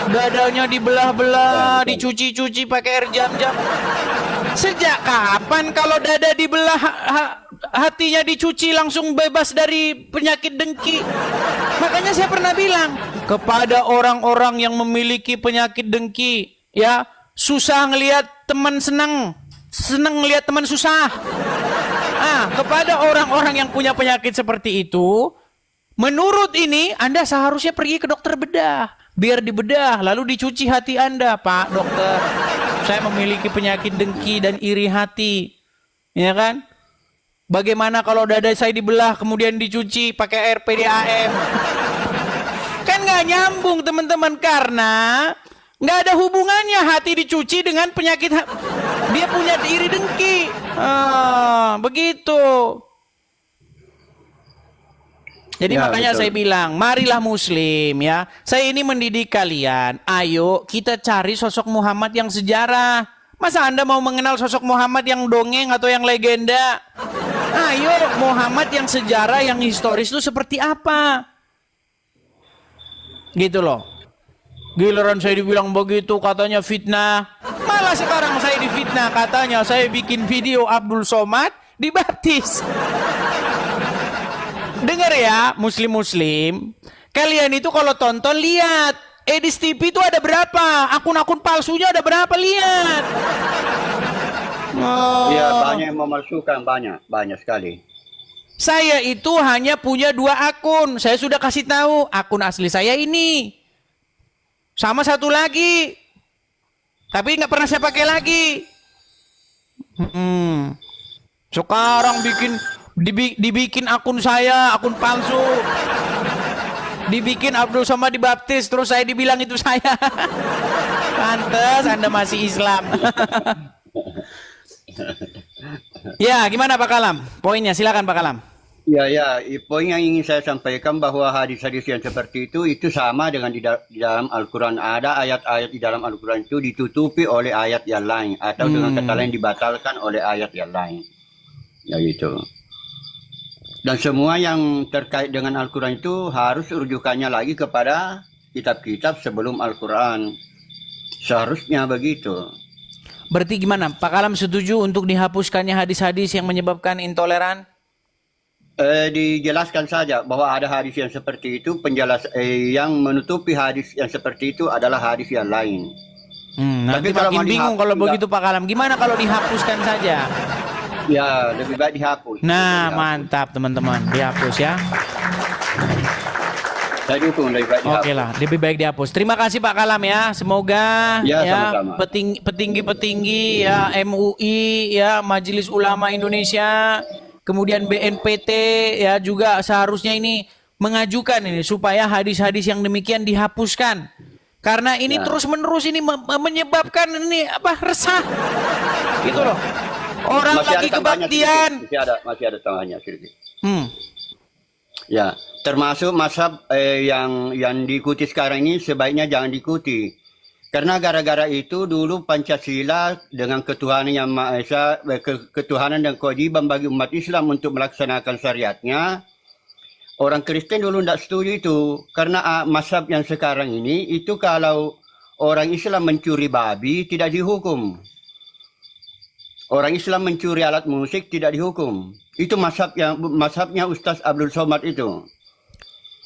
Dadanya dibelah-belah, dicuci-cuci pakai air jam-jam. Sejak kapan kalau dada dibelah hatinya dicuci langsung bebas dari penyakit dengki? Makanya saya pernah bilang kepada orang-orang yang memiliki penyakit dengki, ya, susah ngelihat teman senang, senang ngelihat teman susah. Kepada orang-orang yang punya penyakit seperti itu, menurut ini Anda seharusnya pergi ke dokter bedah, biar dibedah lalu dicuci hati Anda. Pak dokter, saya memiliki penyakit dengki dan iri hati, ya kan? Bagaimana kalau dada saya dibelah kemudian dicuci pakai air PDAM? Kan nggak nyambung teman-teman, karena nggak ada hubungannya hati dicuci dengan penyakit dia punya iri dengki. Begitu. Jadi Ya, makanya betul. saya bilang, marilah Muslim, ya. Saya ini mendidik kalian. Ayo kita cari sosok Muhammad yang sejarah. Masa Anda mau mengenal sosok Muhammad yang dongeng atau yang legenda? Ayo Muhammad yang sejarah, yang historis itu seperti apa? Gitu loh. Giliran saya dibilang begitu, katanya fitnah. Malah sekarang saya difitnah, katanya saya bikin video Abdul Somad dibaptis. Dengar ya, muslim-muslim. Kalian itu kalau tonton, lihat. Edis TV itu ada berapa? Akun-akun palsunya ada berapa? Lihat. Iya, banyak yang memalsukan, banyak sekali. Saya itu hanya punya 2 akun. Saya sudah kasih tahu. Akun asli saya ini. Sama satu lagi. Tapi nggak pernah saya pakai lagi. Sekarang dibikin akun saya, akun palsu. Dibikin Abdul Somad dibaptis, terus saya dibilang itu saya. Pantes Anda masih Islam. Ya, gimana Pak Kalam? Poinnya silakan Pak Kalam. Ya, poin yang ingin saya sampaikan bahwa hadis-hadis yang seperti itu sama dengan di dalam Al-Quran. Ada ayat-ayat di dalam Al-Quran itu ditutupi oleh ayat yang lain, atau dengan kata lain dibatalkan oleh ayat yang lain. Ya gitu. Dan semua yang terkait dengan Al-Quran itu harus rujukannya lagi kepada kitab-kitab sebelum Al-Quran. Seharusnya begitu. Berarti gimana? Pak Kalam setuju untuk dihapuskannya hadis-hadis yang menyebabkan intoleran? Dijelaskan saja bahwa ada hadis yang seperti itu, yang menutupi hadis yang seperti itu adalah hadis yang lain. Nanti makin bingung kalau begitu Pak Kalam. Gimana kalau dihapuskan saja? Ya, lebih baik dihapus. Nah, mantap teman-teman, dihapus ya. Saya dukung lebih baik dihapus. Oke lah, lebih baik dihapus. Terima kasih Pak Kalam ya. Semoga Ya, ya sama-sama. petinggi-petinggi ya MUI ya, Majelis Ulama Indonesia, kemudian BNPT ya juga seharusnya ini mengajukan ini supaya hadis-hadis yang demikian dihapuskan. Karena ini terus-menerus ini menyebabkan ini resah. Gitu loh. Orang Masih lagi ada tambahnya kebaktian. sedikit. Masih ada tambahnya sedikit. Ya, termasuk mazhab yang diikuti sekarang ini sebaiknya jangan diikuti. Karena gara-gara itu dulu Pancasila dengan ketuhanan yang Maha Esa, ketuhanan dan kewajiban bagi umat Islam untuk melaksanakan syariatnya, orang Kristen dulu tidak setuju itu. Karena mazhab yang sekarang ini itu kalau orang Islam mencuri babi tidak dihukum. Orang Islam mencuri alat musik tidak dihukum. Itu mazhabnya Ustaz Abdul Somad itu.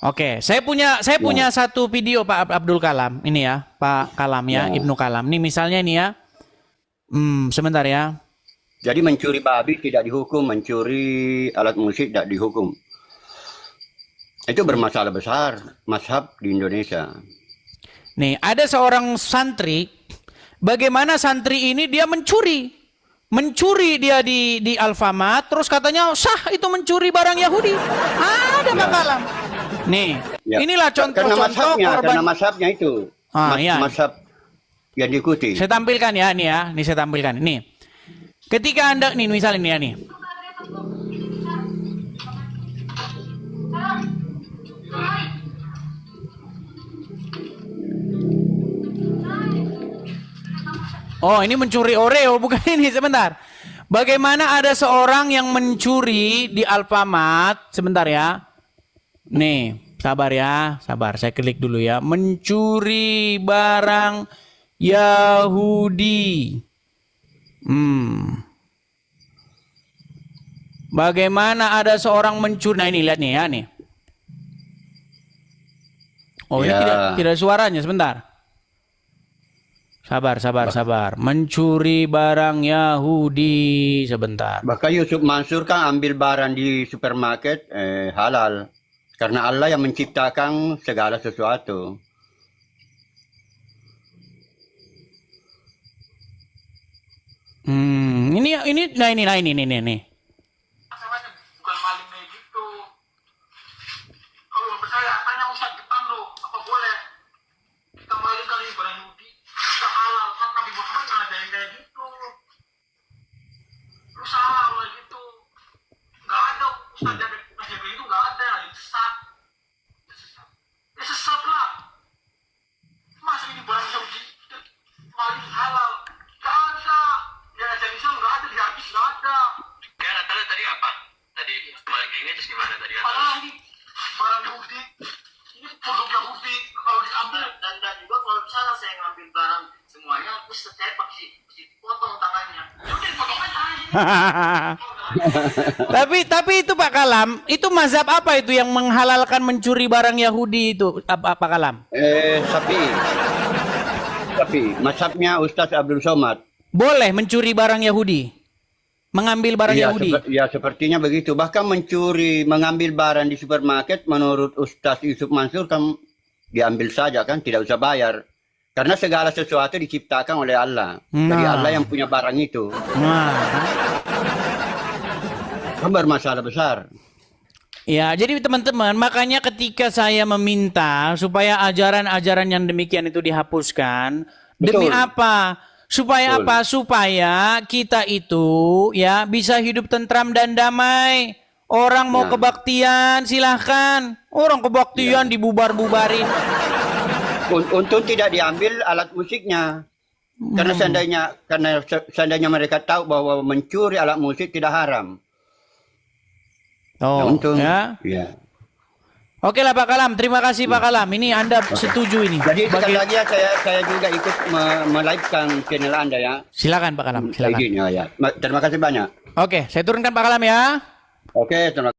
Oke, saya punya satu video Pak Abdul Kalam ini ya, Pak Kalam ya, Ibnu Kalam. Ini misalnya ini ya. Sebentar ya. Jadi mencuri babi tidak dihukum, mencuri alat musik tidak dihukum. Itu bermasalah besar mazhab di Indonesia. Nih, ada seorang santri. Bagaimana santri ini dia mencuri dia di Alfamart, terus katanya sah itu mencuri barang Yahudi. Ada Pak Kalam. Nih, inilah contoh-contoh korban. Karena mazhabnya itu. Mazhab yang diikuti. Saya tampilkan ya, nih ya. Nih saya tampilkan. Nih. Ketika Anda nih misalnya nih ya nih. Oh, ini mencuri Oreo, bukan ini, sebentar. Bagaimana ada seorang yang mencuri di Alfamart, sebentar ya. Nih. Sabar ya, sabar. Saya klik dulu ya. Mencuri barang Yahudi. Bagaimana ada seorang mencuri? Nah ini lihat nih ya nih. Oh ini Ya. tidak suaranya, sebentar. Sabar. Mencuri barang Yahudi, sebentar. Bahkan Yusuf Mansur kan ambil barang di supermarket halal. Karena Allah yang menciptakan segala sesuatu. Ini. Masalahnya bukan maling kayak gitu. Kalau nggak percaya, tanya Ustaz depan lo, apa boleh kita maling kali barang Yahudi? Kita halal, kan Nabi Muhammad nggak ada yang kayak gitu. Lu salah kayak gitu. Nggak ada Ustaz yang itu nggak ada, itu sesat. Ya sesat lah. Masa ini barang Yahudi maling halal? Nggak ada. Ya ajaran Islam nggak ada, di hadis nggak ada. Ya, Natalnya tadi apa? Tadi balik ini terus gimana tadi? Padahal ini barang Yahudi, ini produk Yahudi kalau diambil dan juga kalau misalnya saya ngambil barang semuanya terus saya pakai potong tangannya. Yaudah potong aja. Tapi itu Pak Kalam, itu mazhab apa itu yang menghalalkan mencuri barang Yahudi itu, Pak Kalam? Tapi mazhabnya Ustaz Abdul Somad. Boleh mencuri barang Yahudi? Mengambil barang Ya, Yahudi? sepertinya begitu. Bahkan mengambil barang di supermarket menurut Ustaz Yusuf Mansur kan diambil saja kan, tidak usah bayar. Karena segala sesuatu diciptakan oleh Allah. Dari Nah. Allah yang punya barang itu. Nah, Kan bermasalah besar. ya, jadi teman-teman, makanya ketika saya meminta supaya ajaran-ajaran yang demikian itu dihapuskan, demi Betul. apa? Supaya Betul. apa? Supaya kita itu ya bisa hidup tentram dan damai. Orang mau Ya. kebaktian, silahkan. Orang kebaktian dibubar-bubarin. Untung tidak diambil alat musiknya. Karena seandainya mereka tahu bahwa mencuri alat musik tidak haram. Oh, Untung. ya. Ya. Oke lah Pak Kalam, terima kasih Pak Kalam. Ini Anda setuju ini. Jadi sekali Bagi- lagi ya, saya juga ikut melive-kan channel Anda ya. Silakan Pak Kalam, silakan. Izinnya, ya. Terima kasih banyak. Oke, saya turunkan Pak Kalam ya. Oke, terima kasih.